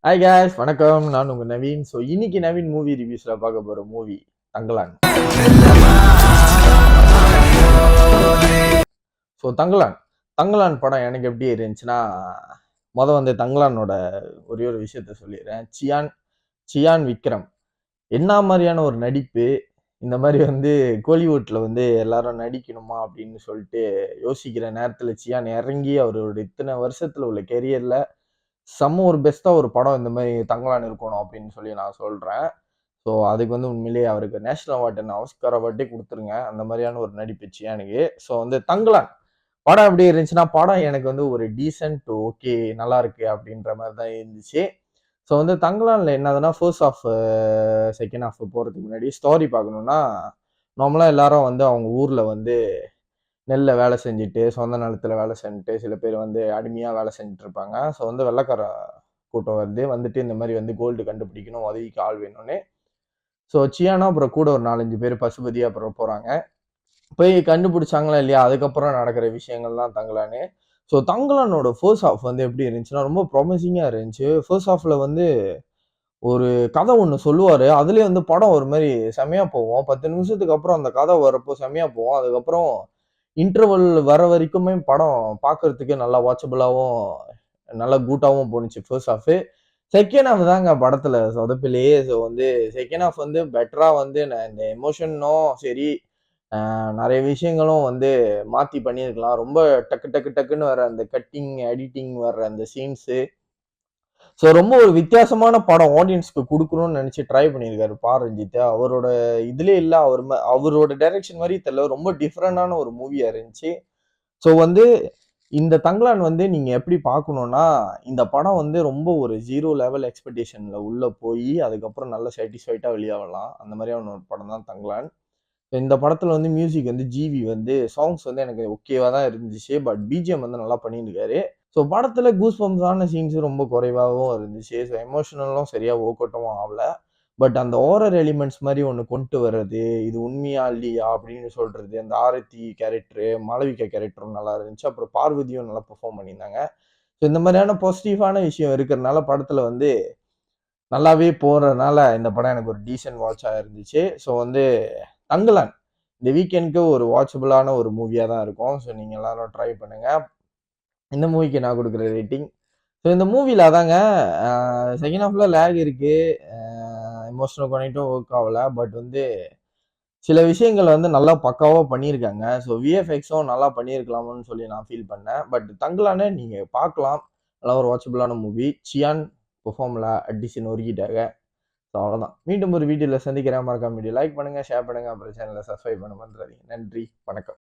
Hi guys வணக்கம். நான் உங்க நவீன். ஸோ இன்னைக்கு நவீன் மூவி ரிவ்யூஸ்ல பார்க்க போற மூவி தங்கலான். ஸோ தங்கலான் படம் எனக்கு எப்படி இருந்துச்சுன்னா, வந்து தங்கலானோட ஒரே ஒரு விஷயத்த சொல்லிடுறேன். சியான் சியான் விக்ரம் என்ன மாதிரியான ஒரு நடிப்பு. இந்த மாதிரி கோலிவுட்ல எல்லாரும் நடிக்கணுமா அப்படின்னு சொல்லிட்டு யோசிக்கிற நேரத்துல சியான் இறங்கி அவரோட இத்தனை வருஷத்துல உள்ள கெரியர்ல செம்ம ஒரு பெஸ்ட்டா ஒரு படம் இந்த மாதிரி தங்கலான் இருக்கணும் அப்படின்னு சொல்லி நான் சொல்றேன். ஸோ அதுக்கு உண்மையிலேயே அவருக்கு நேஷனல் அவார்டு என்ன ஆஸ்கார் அவார்டே கொடுத்துருங்க. அந்த மாதிரியான ஒரு நடிப்புச்சு எனக்கு. ஸோ தங்கலான் படம் எப்படி இருந்துச்சுன்னா, படம் எனக்கு ஒரு டீசென்ட் ஓகே நல்லா இருக்கு அப்படின்ற மாதிரி தான் இருந்துச்சு. ஸோ தங்கலான்ல என்னதுன்னா, ஃபர்ஸ்ட் ஆஃப் செகண்ட் ஹாஃப் போறதுக்கு முன்னாடி ஸ்டோரி பார்க்கணும்னா, நார்மலா எல்லாரும் அவங்க ஊர்ல நெல்ல வேலை செஞ்சுட்டு, சொந்த நிலத்துல வேலை செஞ்சுட்டு, சில பேர் அடிமையா வேலை செஞ்சுட்டு இருப்பாங்க. ஸோ வெள்ளைக்கார கூட்டம் வந்துட்டு இந்த மாதிரி கோல்டு கண்டுபிடிக்கணும், உதவிக்கு ஆள் வேணும்னு. ஸோ சியானா அப்புறம் கூட ஒரு 4-5 பேர் பசுபதி அப்புறம் போறாங்க. போய் கண்டுபிடிச்சாங்களா இல்லையா, அதுக்கப்புறம் நடக்கிற விஷயங்கள் தான் தங்கலானு. ஸோ தங்கலானோட ஃபர்ஸ்ட் ஹாஃப் எப்படி இருந்துச்சுன்னா, ரொம்ப ப்ராமிசிங்கா இருந்துச்சு. ஃபர்ஸ்ட் ஹாஃப்ல ஒரு கதை ஒண்ணு சொல்லுவாரு. அதுலயே படம் ஒரு மாதிரி செமையா போகும். 10 நிமிஷத்துக்கு அப்புறம் அந்த கதை வரப்போ செமையா போகும். அதுக்கப்புறம் இன்டர்வல் வர வரைக்குமே படம் பார்க்கறதுக்கு நல்லா வாட்சபிளாவும் நல்லா கூட்டாவும் போணுச்சு ஃபர்ஸ்ட் ஹாஃப். செகண்ட் ஹாஃப் தாங்க படத்துல சொதப்பிலேயே. ஸோ செகண்ட் ஹாஃப் பெட்டரா இந்த எமோஷனும் சரி, நிறைய விஷயங்களும் மாத்தி பண்ணியிருக்கலாம். ரொம்ப டக்கு டக்கு டக்குன்னு வர அந்த கட்டிங் எடிட்டிங் வர்ற அந்த சீன்ஸு. ஸோ ரொம்ப ஒரு வித்தியாசமான படம் ஆடியன்ஸ்க்கு கொடுக்கணும்னு நினைச்சு ட்ரை பண்ணியிருக்காரு ரஞ்சித். அவரோட இதுலயே இல்ல, அவரோட டைரக்ஷன் மாதிரி தெரியல, ரொம்ப டிஃப்ரெண்டான ஒரு மூவியா இருந்துச்சு. ஸோ இந்த தங்கலான் நீங்க எப்படி பார்க்கணும்னா, இந்த படம் ரொம்ப ஒரு 0 லெவல் எக்ஸ்பெக்டேஷன்ல உள்ள போய் அதுக்கப்புறம் நல்ல சாட்டிஸ்ஃபைடா வெளியாகலாம். அந்த மாதிரியான ஒரு படம் தான் தங்கலான். இந்த படத்துல மியூசிக் ஜிவி சாங்ஸ் எனக்கு ஓகேவா தான் இருந்துச்சு. பட் பிஜிஎம் நல்லா பண்ணியிருக்காரு. ஸோ படத்துல கூஸ் பம்ப்ஸான சீன்ஸ் ரொம்ப குறைவாகவும் இருந்துச்சு. ஸோ எமோஷனலும் சரியா ஒர்க் அவுட்டும் ஆகல. பட் அந்த ஹாரர் எலிமெண்ட்ஸ் மாதிரி ஒன்று கொண்டு வர்றது, இது உண்மையா இல்லையா அப்படின்னு சொல்றது, அந்த ஆரத்தி கேரக்டரு, மாளவிகா கேரக்டரும் நல்லா இருந்துச்சு. அப்புறம் பார்வதியும் நல்லா பெர்ஃபார்ம் பண்ணியிருந்தாங்க. ஸோ இந்த மாதிரியான பாசிட்டிவான விஷயம் இருக்கிறதுனால படத்துல நல்லாவே போறதுனால இந்த படம் எனக்கு ஒரு டீசென்ட் வாட்சா இருந்துச்சு. ஸோ தங்கலான் இந்த வீக்கெண்டுக்கு ஒரு வாட்சபிளான ஒரு மூவியா தான் இருக்கும். ஸோ நீங்க எல்லாரும் ட்ரை பண்ணுங்க. இந்த மூவிக்கு நான் கொடுக்குற ரேட்டிங், ஸோ இந்த மூவில அதாங்க செகண்ட் ஹாஃப்ல லேக் இருக்கு, எமோஷனல் கனெக்டும் ஒர்க் ஆகல. பட் சில விஷயங்கள் நல்லா பக்காவா பண்ணியிருக்காங்க. ஸோ விஎஃப்எக்ஸும் நல்லா பண்ணியிருக்கலாம்னு சொல்லி நான் ஃபீல் பண்ணேன். பட் தங்கலானே நீங்க பார்க்கலாம், நல்லா ஒரு வாட்சபிளான மூவி. சியான் பெர்ஃபார்ம்ல அடிச்சு நொறுக்கிட்டாங்க. ஸோ அவ்வளோதான். மீண்டும் ஒரு வீடியோல சந்திக்கிறேன். மறக்காம வீடியோ லைக் பண்ணுங்க, ஷேர் பண்ணுங்க, அப்புறம் சேனலை சப்ஸ்கிரைப் பண்ண மறந்துடாதீங்க. நன்றி, வணக்கம்.